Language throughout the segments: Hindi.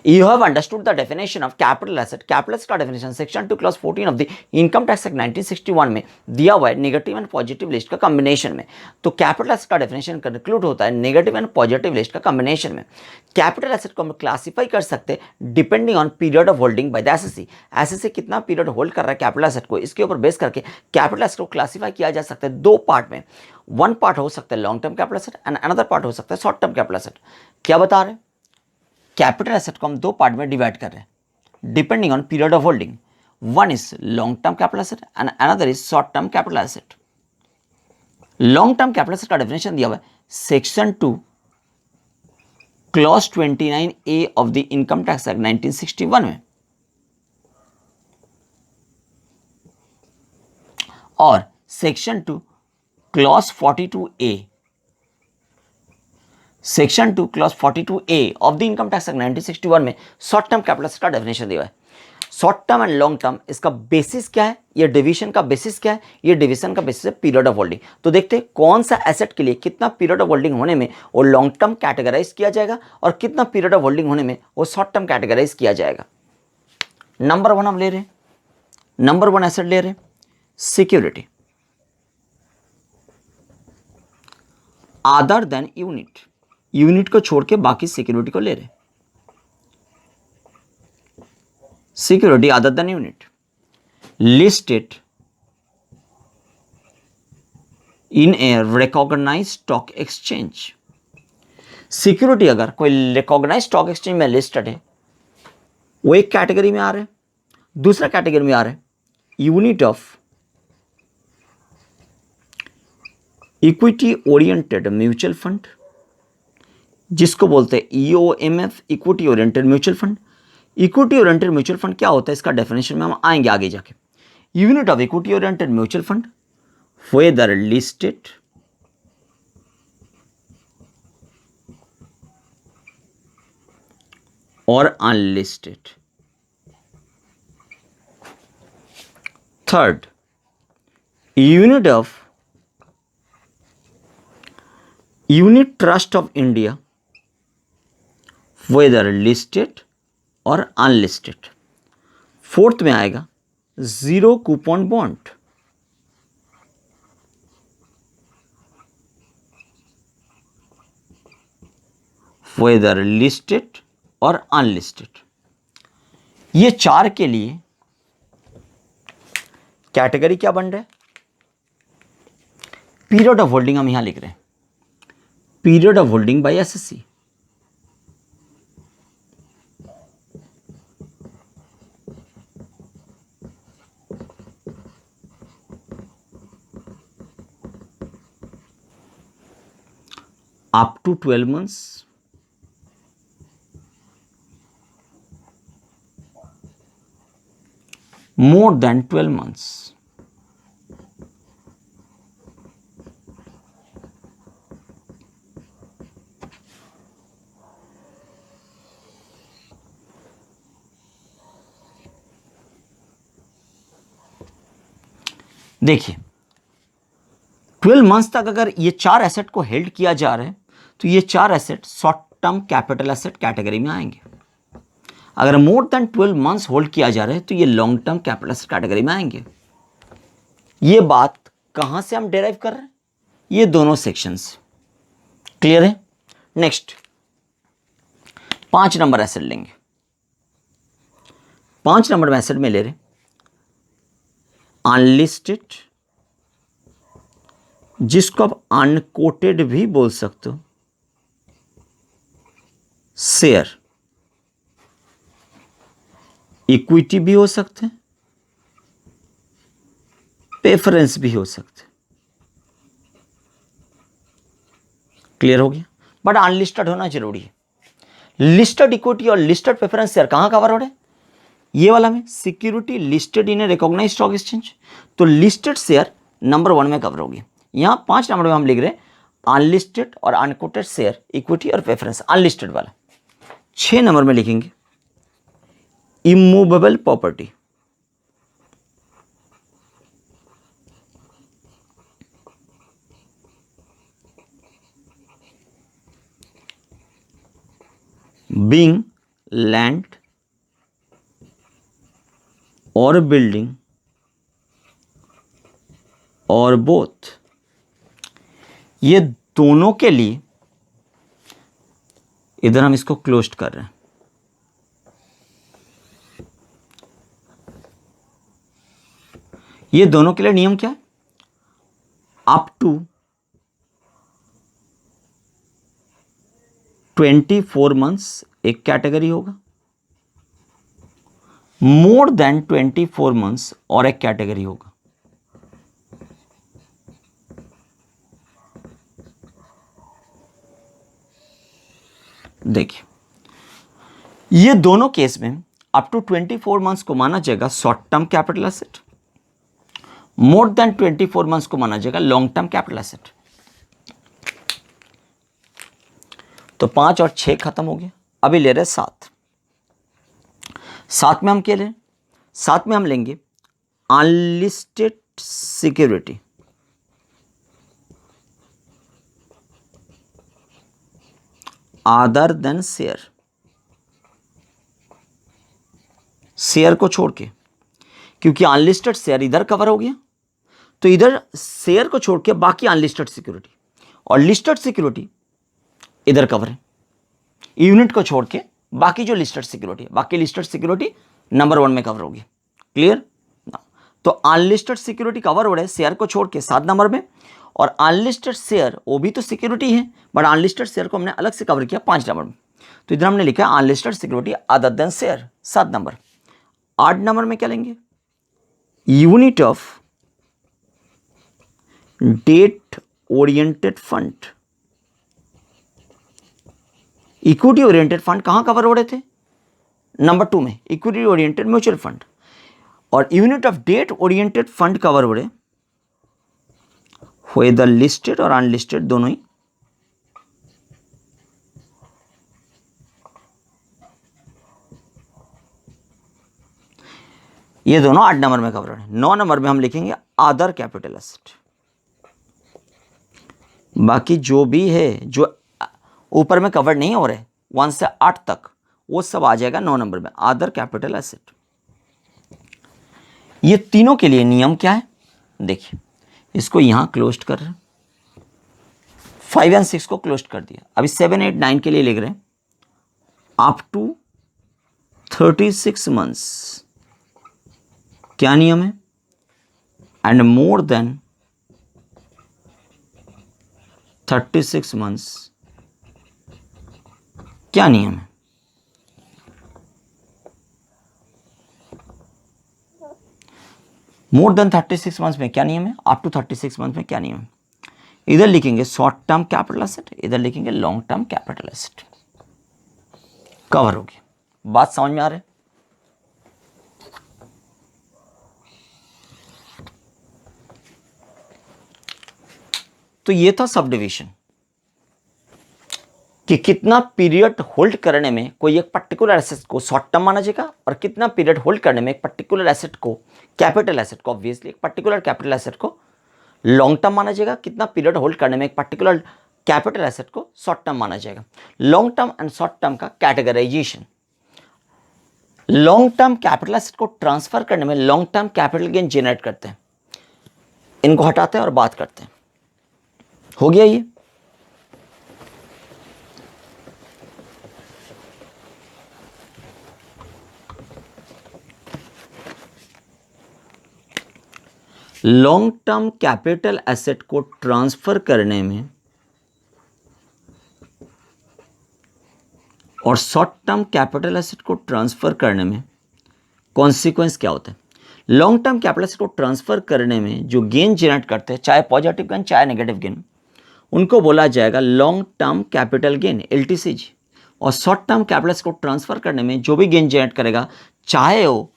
You have understood the definition of capital asset. Capital asset का definition section 2 clause 14 of the Income Tax Act 1961 में दिया हुआ है नेगेटिव एंड पॉजिटिव लिस्ट का कॉम्बिनेशन में। तो कैपिटल एसेट का डेफिनेशन कंक्लूड होता है नेगेटिव एंड पॉजिटिव लिस्ट का कॉम्बिनेशन में। कैपिटल एसेट को हम क्लासिफाई कर सकते हैं depending on period of holding by the assessee. SSC कितना पीरियड होल्ड कर रहा है कैपिटल एसेट को, इसके ऊपर बेस करके कैपिटल एसेट को क्लासिफाई किया जा सकता है दो पार्ट में। वन पार्ट हो सकता है long term capital asset and another part हो सकता है शॉर्ट टर्म कैपिटल एसेट। क्या बता रहे हैं? कैपिटल एसेट को हम दो पार्ट में डिवाइड कर रहे हैं depending on period of holding. One is long term capital asset and another is short term capital asset. Long term capital asset का डेफिनेशन दिया हुआ है section 2 clause 29A of the income tax act 1961 में, और section 2 clause 42A section 2 clause 42A of the income tax act 1961 में शॉर्ट टर्म कैपिटल एसेट का डेफिनेशन दिया है। Short term and long term इसका बेसिस क्या है, ये डिवीजन का बेसिस क्या है, ये डिवीजन का बेसिस है पीरियड ऑफ होल्डिंग। तो देखते हैं कौन सा एसेट के लिए कितना पीरियड ऑफ होल्डिंग होने में वो लॉन्ग टर्म कैटेगराइज किया जाएगा और कितना पीरियड ऑफ होल्डिंग होने में वो शॉर्ट टर्म कैटेगराइज किया जाएगा। नंबर वन हम ले रहे हैं, नंबर वन एसेट ले रहे हैं security other than unit. Unit को छोड़ के बाकी सिक्योरिटी को ले रहे हैं। Security other than unit listed in a recognised stock exchange. Security अगर कोई रिकॉग्नाइज्ड स्टॉक एक्सचेंज में लिस्टेड है वो एक कैटेगरी में आ रहा है। दूसरा कैटेगरी में आ रहा है unit of equity oriented mutual fund, जिसको बोलते हैं EOMF equity oriented mutual fund. Equity oriented mutual fund क्या होता है इसका डेफिनेशन में हम आएंगे आगे जाके। Unit of equity oriented mutual fund whether listed और unlisted. Third, unit of unit trust of India whether listed और अनलिस्टेड। फोर्थ में आएगा zero coupon bond, whether listed और अनलिस्टेड। ये चार के लिए कैटेगरी क्या बन रहा है, पीरियड ऑफ होल्डिंग हम यहां लिख रहे हैं, period of holding bye SSC. up to 12 months, more than 12 months, देखिए 12 मंथ्स तक अगर ये चार एसेट को हेल्ड किया जा रहा है तो ये चार asset short term capital asset category में आएंगे। अगर मोर देन 12 मंथ्स होल्ड किया जा रहा है तो ये long term capital asset category में आएंगे। ये बात कहां से हम डेराइव कर रहे हैं, ये दोनों सेक्शंस। क्लियर है? नेक्स्ट 5 नंबर एसेट लेंगे। 5 नंबर में एसेट में ले रहे अनलिस्टेड, जिसको आप अनकोटेड भी बोल सकते हो, शेयर, इक्विटी भी हो सकते हैं, प्रेफरेंस भी हो सकते हैं। क्लियर हो गया? बट अनलिस्टेड होना जरूरी है। लिस्टेड इक्विटी और लिस्टेड प्रेफरेंस शेयर कहां कवर हो रहे हैं, ये वाला में security listed in a recognised stock exchange, तो लिस्टेड शेयर नंबर 1 में कवर होगी। यहां 5 नंबर में हम लिख रहे हैं अनलिस्टेड और अनकोटेड शेयर, इक्विटी और प्रेफरेंस, अनलिस्टेड वाला। 6 नंबर में लिखेंगे इमूवेबल प्रॉपर्टी, बीइंग लैंड और बिल्डिंग और बोथ, ये दोनों के लिए इधर हम इसको क्लोज कर रहे हैं। ये दोनों के लिए नियम क्या है? अप टू 24 मंथ्स एक कैटेगरी होगा, मोर देन 24 मंथ्स और एक कैटेगरी होगा। देखिए, ये दोनों केस में अप टू 24 मंथ्स को माना जाएगा short term capital asset, more than 24 months को माना जाएगा लॉन्ग टर्म कैपिटल एसेट। तो 5 और 6 खत्म हो गया, अभी ले रहे 7। 7 में हम क्या लें? 7 में हम लेंगे unlisted security, other then share. Share को छोड़ के, क्योंकि अनलिस्टेड शेयर इधर कवर हो गया, तो इधर शेयर को छोड़ के बाकी अनलिस्टेड सिक्योरिटी और लिस्टेड सिक्योरिटी इधर कवर है। यूनिट को छोड़ के बाकी जो लिस्टेड सिक्योरिटी है, बाकी लिस्टेड सिक्योरिटी नंबर 1 में कवर होगी। क्लियर? तो अनलिस्टेड सिक्योरिटी कवर हो रहा है शेयर को छोड़ के 7 नंबर में, और अनलिस्टेड शेयर वो भी तो सिक्योरिटी है, बट अनलिस्टेड शेयर को हमने अलग से कवर किया 5 नंबर में। तो इधर हमने लिखा unlisted security other then share 7 number. 8 number में क्या लेंगे? Unit of date oriented fund. Equity oriented fund कहां कवर हो रहे थे? नंबर 2 में, इक्विटी ओरिएंटेड म्यूचुअल फंड। और unit of date oriented fund cover हो रहे वेदर लिस्टेड और अनलिस्टेड दोनों ही। ये दोनों 8 नंबर में कवर हो रहे हैं। 9 नंबर में हम लिखेंगे अदर कैपिटल एसेट। बाकी जो भी है जो ऊपर में कवर नहीं हो रहे 1 से 8 तक, वो सब आ जाएगा 9 नंबर में, अदर कैपिटल एसेट। ये तीनों के लिए नियम क्या है? देखिए, इसको यहां क्लोज कर रहे हैं, 5 और 6 को क्लोज कर दिया। अभी 7, 8, 9 के लिए लिख रहे हैं अप टू 36 मंथ्स क्या नियम है? एंड मोर देन 36 मंथ्स क्या नियम है? मोर देन 36 मंथ्स में क्या नियम है? अप टू 36 मंथ में क्या नियम है? इधर लिखेंगे शॉर्ट टर्म कैपिटल एसेट, इधर लिखेंगे long term capital asset. Cover हो गया। बात समझ में आ रहा है? तो ये था सब डिविजन कि कितना पीरियड होल्ड करने में कोई एक पर्टिकुलर एसेट को शॉर्ट टर्म माना जाएगा, और कितना पीरियड होल्ड करने में एक पर्टिकुलर एसेट को, कैपिटल एसेट को, ऑब्वियसली एक पर्टिकुलर कैपिटल एसेट को लॉन्ग टर्म माना जाएगा, कितना पीरियड होल्ड करने में एक पर्टिकुलर कैपिटल एसेट को शॉर्ट टर्म माना जाएगा। Long term and short term का categorisation. Long term capital asset को ट्रांसफर करने में long term capital gain generate करते हैं, इनको हटाते हैं और बात करते हैं। हो गया ये? लॉन्ग टर्म कैपिटल एसेट को ट्रांसफर करने में और शॉर्ट टर्म कैपिटल एसेट को ट्रांसफर करने में कॉन्सिक्वेंस क्या होता है? लॉन्ग टर्म कैपिटल एसेट को ट्रांसफर करने में जो गेन जनरेट करते हैं, चाहे पॉजिटिव गेन चाहे नेगेटिव गेन, उनको बोला जाएगा long term capital gain, LTCG। और शॉर्ट टर्म कैपिटल एसेट को ट्रांसफर करने में जो भी गेन जनरेट करेगा, चाहे वो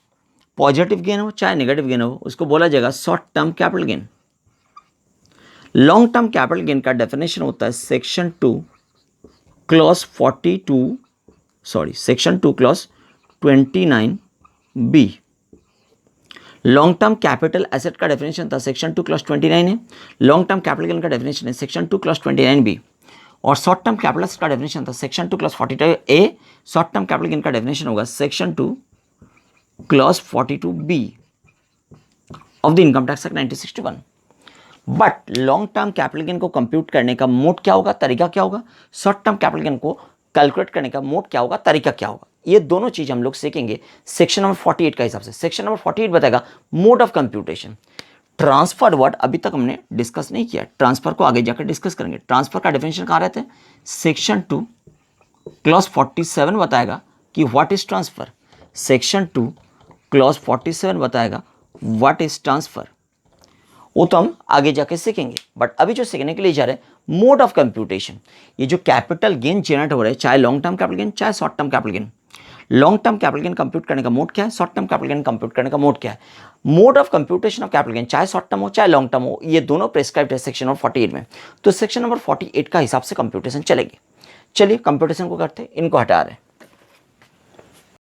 पॉजिटिव गेन हो चाहे नेगेटिव गेन हो, उसको बोला जाएगा short term capital gain. Long term capital gain का डेफिनेशन होता है section 2 clause 29B। Long term capital asset का डेफिनेशन था सेक्शन 2 क्लॉज 29 है। लॉन्ग टर्म कैपिटल गेन का डेफिनेशन है सेक्शन 2 क्लॉज 29B। और शॉर्ट टर्म कैपिटल एसेट का डेफिनेशन था section 2 clause 42 A, short term capital gain का डेफिनेशन होगा section 2 clause 42 B of the income tax act 1961। But long term capital gain को कंप्यूट करने का मोड क्या होगा, तरीका क्या होगा, शॉर्ट टर्म कैपिटल गेन को कैलकुलेट करने का मोड क्या होगा, तरीका क्या होगा, ये दोनों चीज हम लोग सीखेंगे सेक्शन नंबर 48 का हिसाब से। सेक्शन नंबर 48 बताएगा mode of computation. Transfer word अभी तक हमने डिस्कस नहीं किया, ट्रांसफर को आगे जाकर डिस्कस करेंगे। ट्रांसफर का डेफिनेशन कहाँ रहते हैं, सेक्शन 2 क्लॉज 47 बताएगा कि what is transfer. Section 2 clause 47 बताएगा व्हाट इज ट्रांसफर, वो तो हम आगे जाके सीखेंगे। बट अभी जो सीखने के लिए जा रहे हैं मोड ऑफ कंप्यूटेशन, ये जो कैपिटल गेन जनरेट हो रहा है, चाहे लॉन्ग टर्म कैपिटल गेन चाहे short term capital gain, long term capital gain compute करने का मोड क्या है, short term capital gain compute करने का मोड क्या है। Mode of computation of capital gain चाहे शॉर्ट टर्म हो चाहे लॉन्ग टर्म हो, ये दोनों प्रेस्क्राइब्ड है सेक्शन नंबर 48 में। तो सेक्शन नंबर 48 का हिसाब से कंप्यूटेशन चलेगी। चलिए कंप्यूटेशन को करते हैं, इनको हटा रहे हैं।